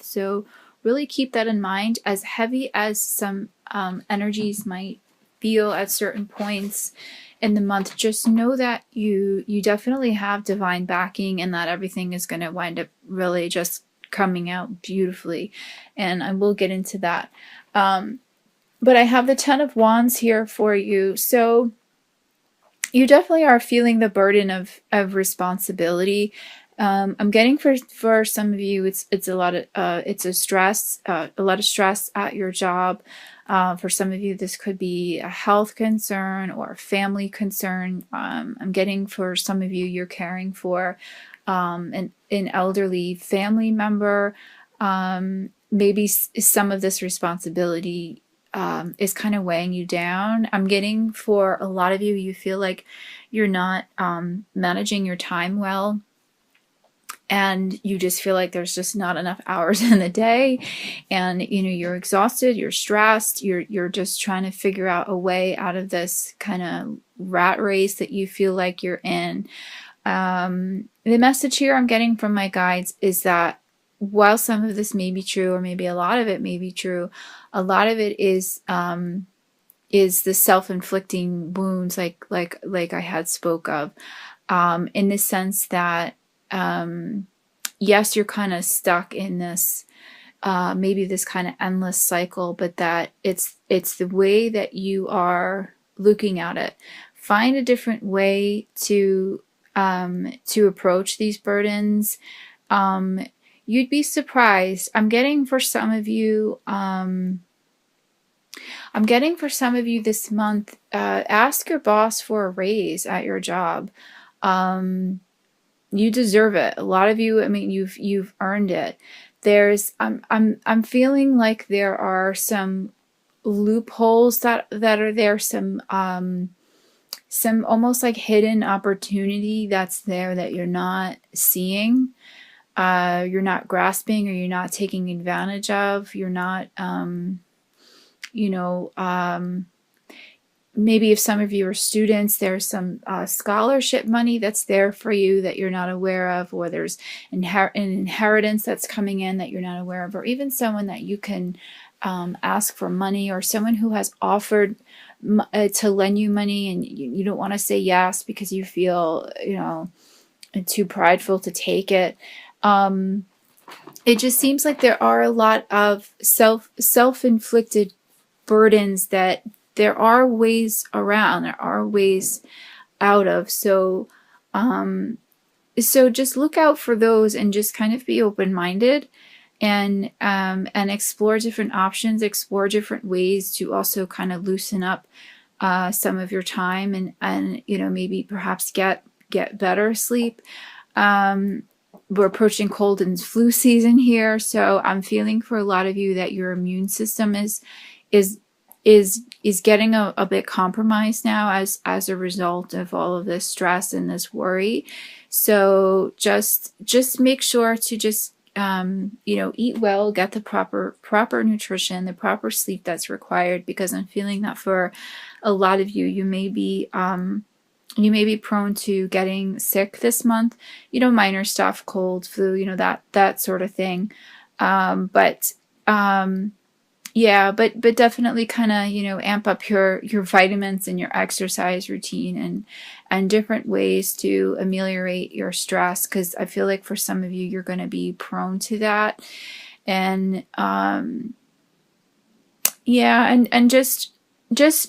So really keep that in mind. As heavy as some energies might feel at certain points in the month, just know that you definitely have divine backing, and that everything is going to wind up really just coming out beautifully. And I will get into that. But I have the Ten of Wands here for you. So you definitely are feeling the burden of responsibility. I'm getting for some of you, it's a lot of it's a lot of stress at your job. For some of you, this could be a health concern or a family concern. I'm getting for some of you, you're caring for an elderly family member. Maybe some of this responsibility is kind of weighing you down. I'm getting for a lot of you, you feel like you're not managing your time well, and you just feel like there's just not enough hours in the day, and you're exhausted, you're stressed, you're just trying to figure out a way out of this kind of rat race that you feel like you're in. The message here I'm getting from my guides is that while some of this may be true, or maybe a lot of it may be true, a lot of it is the self-inflicting wounds, like I had spoke of, in the sense that yes, you're kind of stuck in this maybe this kind of endless cycle, but that it's the way that you are looking at it. Find a different way to approach these burdens. You'd be surprised. I'm getting for some of you this month, ask your boss for a raise at your job. You deserve it. A lot of you, I mean, you've earned it. I'm feeling like there are some loopholes that are there, some almost like hidden opportunity that's there that you're not seeing. You're not grasping, or you're not taking advantage of. You're not, maybe if some of you are students, there's some scholarship money that's there for you that you're not aware of, or there's an inheritance that's coming in that you're not aware of, or even someone that you can ask for money, or someone who has offered to lend you money, and you don't want to say yes because you feel, too prideful to take it. It just seems like there are a lot of self-inflicted burdens that there are ways around, there are ways out of. So just look out for those, and just kind of be open-minded, and explore different options, explore different ways to also kind of loosen up some of your time, and maybe perhaps get better sleep. We're approaching cold and flu season here, so I'm feeling for a lot of you that your immune system is getting a bit compromised now as a result of all of this stress and this worry. So just make sure to just eat well, get the proper nutrition, the proper sleep that's required, because I'm feeling that for a lot of you, you may be prone to getting sick this month, minor stuff, cold, flu, that sort of thing. But definitely kind of, amp up your vitamins and your exercise routine, and different ways to ameliorate your stress. 'Cause I feel like for some of you, you're going to be prone to that. And,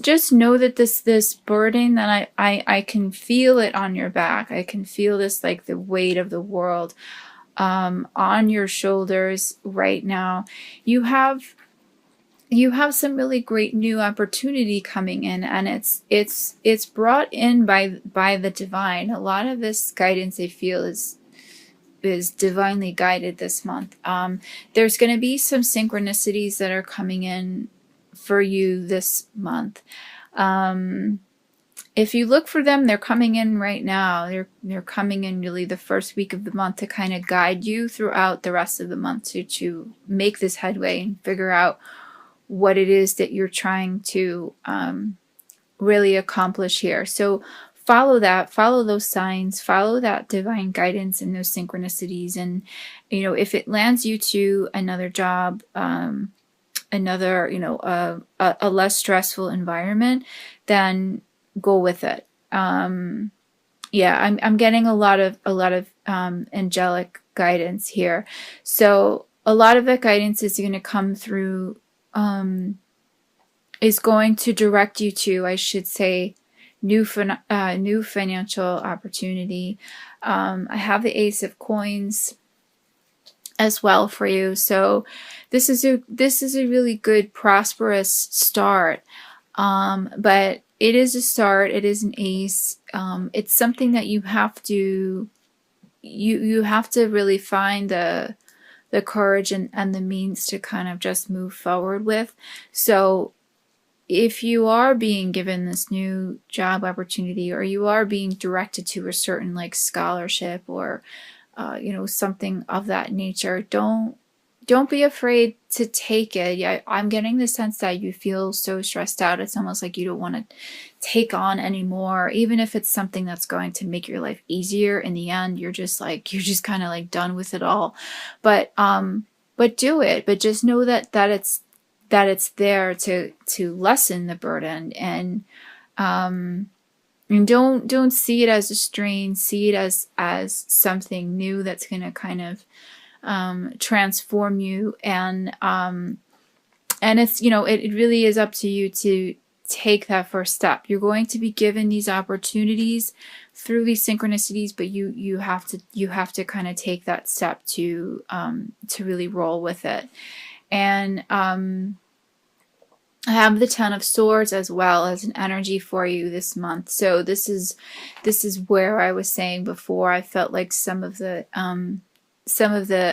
just know that this burden, that I can feel it on your back. I can feel this, like the weight of the world, on your shoulders right now. You have some really great new opportunity coming in, and it's brought in by the divine. A lot of this guidance, I feel, is divinely guided this month. There's going to be some synchronicities that are coming in for you this month. If you look for them, they're coming in right now. They're coming in really the first week of the month to kind of guide you throughout the rest of the month to make this headway and figure out what it is that you're trying to really accomplish here. So follow that, follow those signs, follow that divine guidance and those synchronicities. And, you know, if it lands you to another job, another, you know, a less stressful environment, then go with it. Yeah, I'm getting a lot of angelic guidance here. So a lot of that guidance is going to come through, is going to direct you to, I should say, new financial opportunity. I have the Ace of Coins as well for you. So this is a really good, prosperous start. But it is a start. It is an ace. It's something that you have to really find the courage and the means to kind of just move forward with. So if you are being given this new job opportunity, or you are being directed to a certain like scholarship, or you know, something of that nature, don't be afraid to take it. Yeah, I'm getting the sense that you feel so stressed out. It's almost like you don't want to take on anymore, even if it's something that's going to make your life easier. In the end, you're just kind of like done with it all. But do it. But just know that it's there to lessen the burden. And don't see it as a strain. See it as something new that's going to kind of transform you. And it's, you know, it really is up to you to take that first step. You're going to be given these opportunities through these synchronicities, but you have to kind of take that step to really roll with it. And I have the Ten of Swords as well as an energy for you this month. So this is where I was saying before, I felt like some of the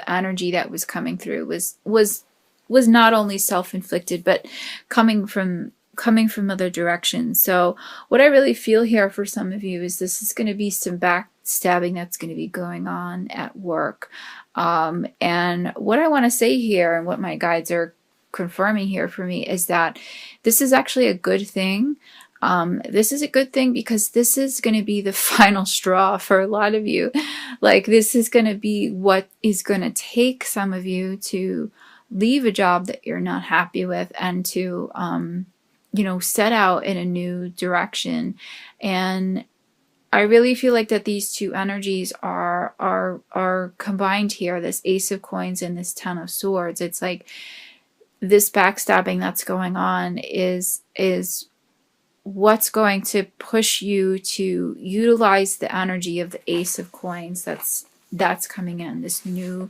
energy that was coming through was not only self-inflicted, but coming from other directions. So what I really feel here for some of you is this is going to be some backstabbing that's going to be going on at work. And what I want to say here, and what my guides are confirming here for me, is that this is actually a good thing. This is a good thing because this is going to be the final straw for a lot of you. Like, this is going to be what is going to take some of you to leave a job that you're not happy with, and to you know, set out in a new direction. And I really feel like that these two energies are combined here, this Ace of Coins and this Ten of Swords. It's like this backstabbing that's going on is what's going to push you to utilize the energy of the Ace of Coins that's coming in, this new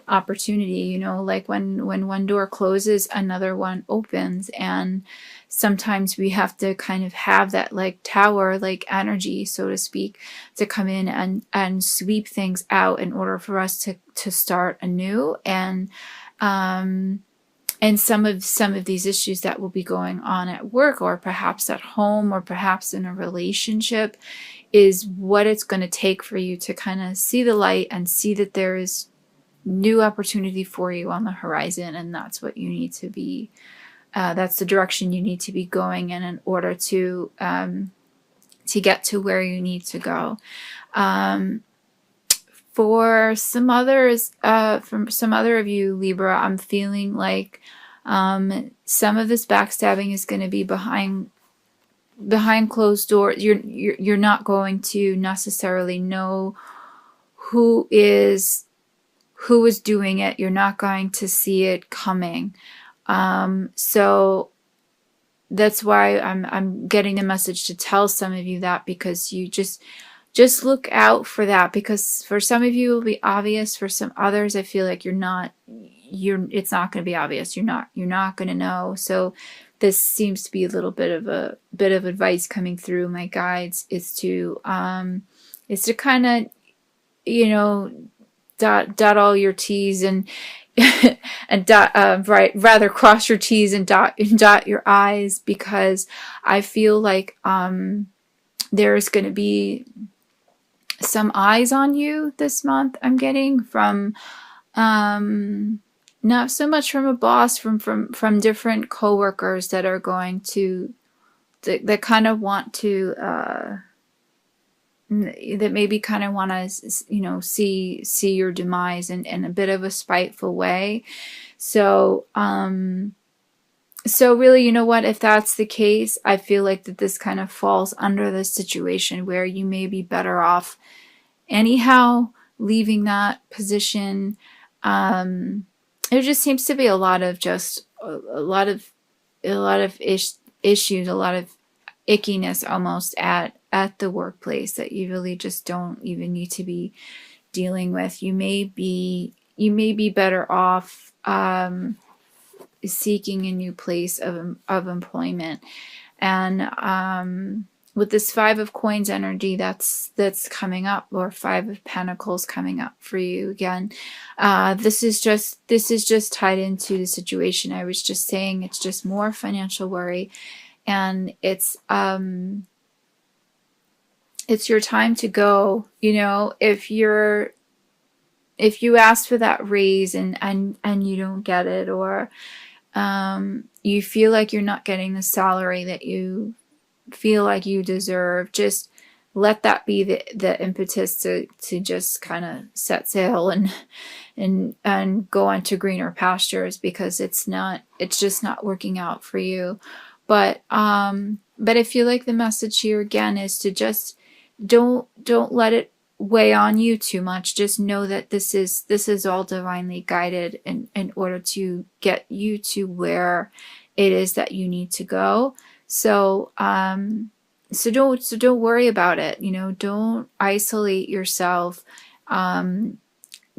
opportunity. You know, like when one door closes, another one opens. And sometimes we have to kind of have that like tower like energy, so to speak, to come in and sweep things out in order for us to start anew. And some of these issues that will be going on at work, or perhaps at home, or perhaps in a relationship, is what it's going to take for you to kind of see the light and see that there is new opportunity for you on the horizon. And that's what you need to be, that's the direction you need to be going in order to get to where you need to go. For some others, from some other of you, Libra, I'm feeling like some of this backstabbing is going to be behind closed doors. You're not going to necessarily know who is doing it. You're not going to see it coming. So that's why I'm getting the message to tell some of you that, because you just look out for that, because for some of you it will be obvious. For some others, I feel like it's not going to be obvious. You're not going to know. So this seems to be a little bit of advice coming through my guides, is to kind of, you know, dot all your T's and and rather cross your T's and dot your I's, because I feel like there's going to be some eyes on you this month. I'm getting from not so much from a boss, from different coworkers that are going to that kind of want to that maybe kind of want to, you know, see your demise in a bit of a spiteful way. So, so really, you know what, if that's the case, I feel like that this kind of falls under the situation where you may be better off anyhow leaving that position. There just seems to be a lot of just a lot of issues, a lot of ickiness almost at the workplace that you really just don't even need to be dealing with. You may be better off seeking a new place of employment. And with this Five of Coins energy that's coming up, or Five of Pentacles coming up for you again, this is just tied into the situation I was just saying. It's just more financial worry, and it's your time to go. You know, if you ask for that raise and you don't get it, or you feel like you're not getting the salary that you feel like you deserve, just let that be the impetus to just kind of set sail and go on to greener pastures, because it's just not working out for you. But I feel like the message here again is to just don't let it weigh on you too much. Just know that this is all divinely guided in order to get you to where it is that you need to go. So don't worry about it. You know, don't isolate yourself.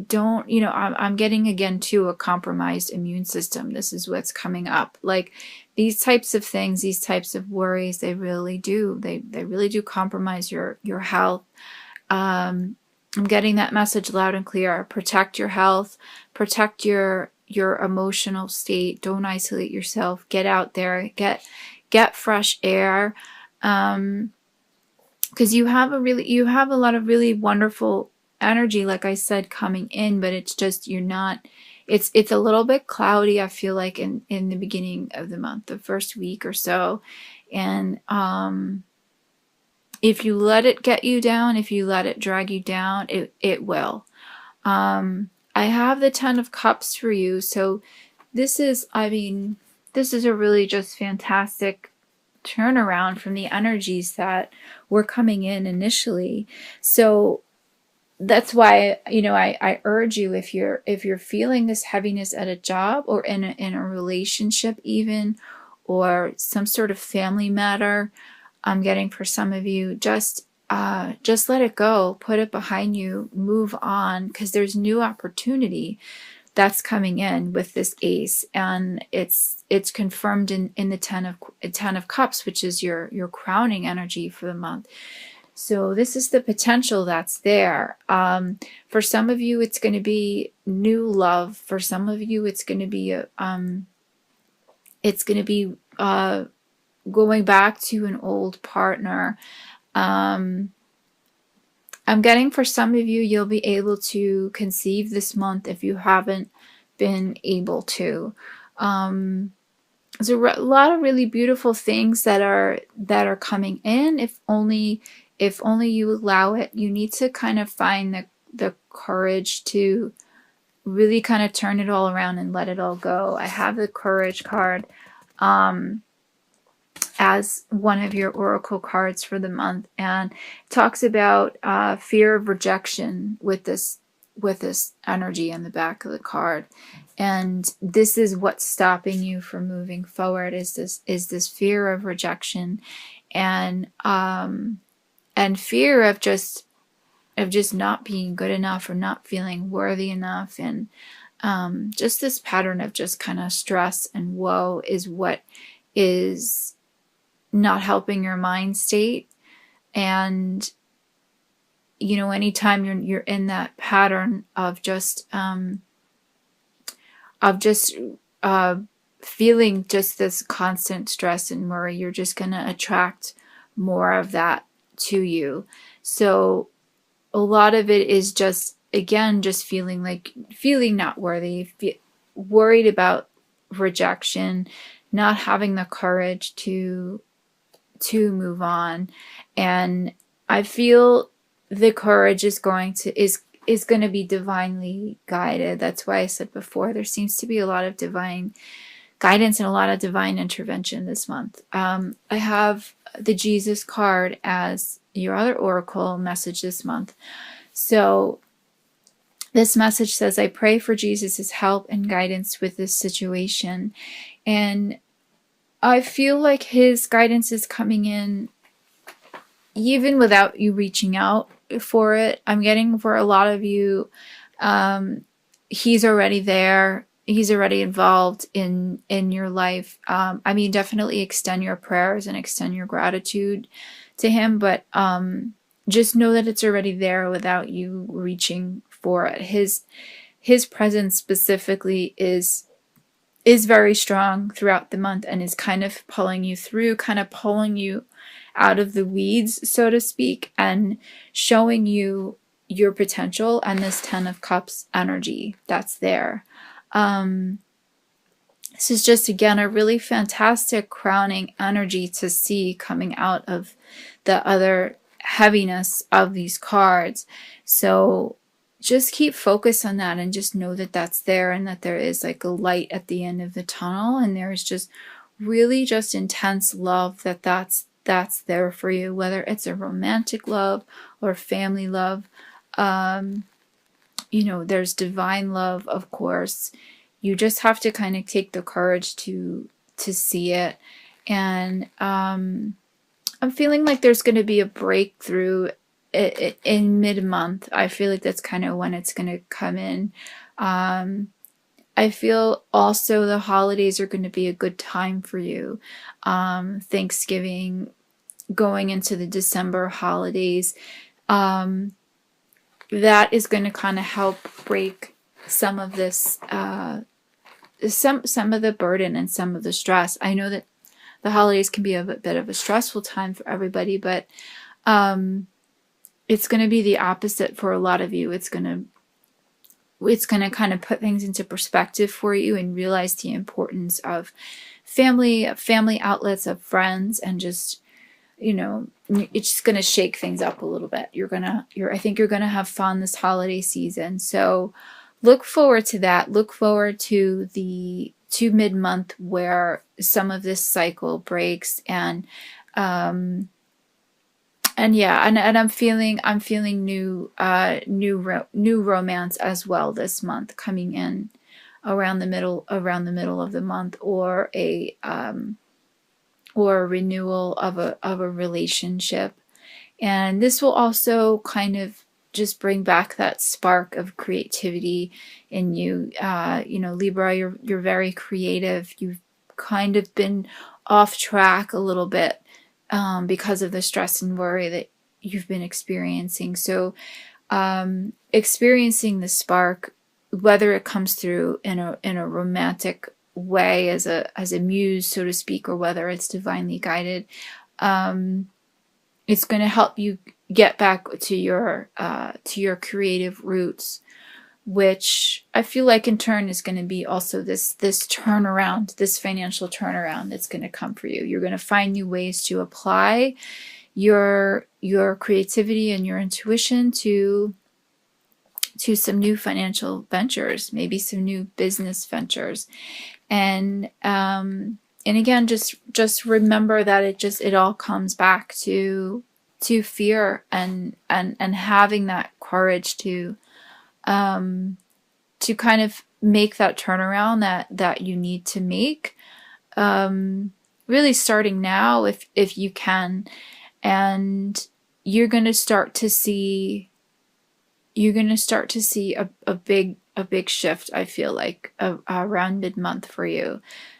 Don't, you know, I'm getting again to a compromised immune system. This is what's coming up. Like these types of things, these types of worries, they really do compromise your health. I'm getting that message loud and clear. Protect your health, protect your emotional state. Don't isolate yourself. Get out there, get fresh air. Because you have a lot of really wonderful energy, like I said, coming in, but it's just, it's a little bit cloudy, I feel like, in the beginning of the month, the first week or so. And if you let it get you down, if you let it drag you down, it will. I have the Ten of Cups for you. So this is a really just fantastic turnaround from the energies that were coming in initially. So that's why, you know, I urge you, if you're feeling this heaviness at a job, or in a relationship even, or some sort of family matter, I'm getting for some of you, just let it go, put it behind you, move on, because there's new opportunity that's coming in with this Ace, and it's confirmed in the Ten of Cups, which is your crowning energy for the month. So this is the potential that's there. For some of you, it's going to be new love. For some of you, it's going to be going back to an old partner. I'm getting for some of you, you'll be able to conceive this month if you haven't been able to. There's a lot of really beautiful things that are coming in. If only you allow it. You need to kind of find the courage to really kind of turn it all around and let it all go. I have the Courage card as one of your oracle cards for the month, and it talks about fear of rejection with this energy in the back of the card. And this is what's stopping you from moving forward, is this fear of rejection, and fear of just not being good enough, or not feeling worthy enough. And just this pattern of just kind of stress and woe is what is not helping your mind state. And you know, anytime you're in that pattern of just feeling just this constant stress and worry, you're just going to attract more of that to you. So a lot of it is just, again, just feeling not worthy, worried about rejection, not having the courage to move on. And I feel the courage is going to be divinely guided. That's why I said before, there seems to be a lot of divine guidance and a lot of divine intervention this month. I have the Jesus card as your other oracle message this month. So this message says, I pray for Jesus's help and guidance with this situation. And I feel like his guidance is coming in even without you reaching out for it. I'm getting for a lot of you, he's already there. He's already involved in your life. I mean, definitely extend your prayers and extend your gratitude to him, but just know that it's already there without you reaching for it. His presence specifically is very strong throughout the month and is kind of pulling you through, kind of pulling you out of the weeds, so to speak, and showing you your potential and this 10 of Cups energy that's there. This is just, again, a really fantastic crowning energy to see coming out of the other heaviness of these cards. So just keep focus on that and just know that that's there and that there is like a light at the end of the tunnel, and there's just really just intense love that's there for you, whether it's a romantic love or family love. You know, there's divine love, of course. You just have to kind of take the courage to see it. And I'm feeling like there's going to be a breakthrough in mid-month. I feel like that's kind of when it's going to come in. I feel also the holidays are going to be a good time for you. Thanksgiving, going into the December holidays, that is going to kind of help break some of this, some of the burden and some of the stress. I know that the holidays can be a bit of a stressful time for everybody, but it's going to be the opposite for a lot of you. It's going to kind of put things into perspective for you and realize the importance of family outlets, of friends, and just, you know, it's just going to shake things up a little bit. I think you're going to have fun this holiday season. So look forward to that. Look forward to mid-month where some of this cycle breaks, and I'm feeling new romance as well this month, coming in around the middle of the month, or a renewal of a relationship. And this will also kind of just bring back that spark of creativity in you. You know, Libra, you're very creative. You've kind of been off track a little bit because of the stress and worry that you've been experiencing. So experiencing the spark, whether it comes through in a romantic way as a muse, so to speak, or whether it's divinely guided, it's going to help you get back to your creative roots, which I feel like in turn is going to be also this turnaround, this financial turnaround that's going to come for you. You're going to find new ways to apply your creativity and your intuition to some new financial ventures, maybe some new business ventures. And again, just remember that it all comes back to fear and having that courage to kind of make that turnaround that you need to make, really starting now if you can. And you're going to start to see a big shift, I feel like, around mid-month for you.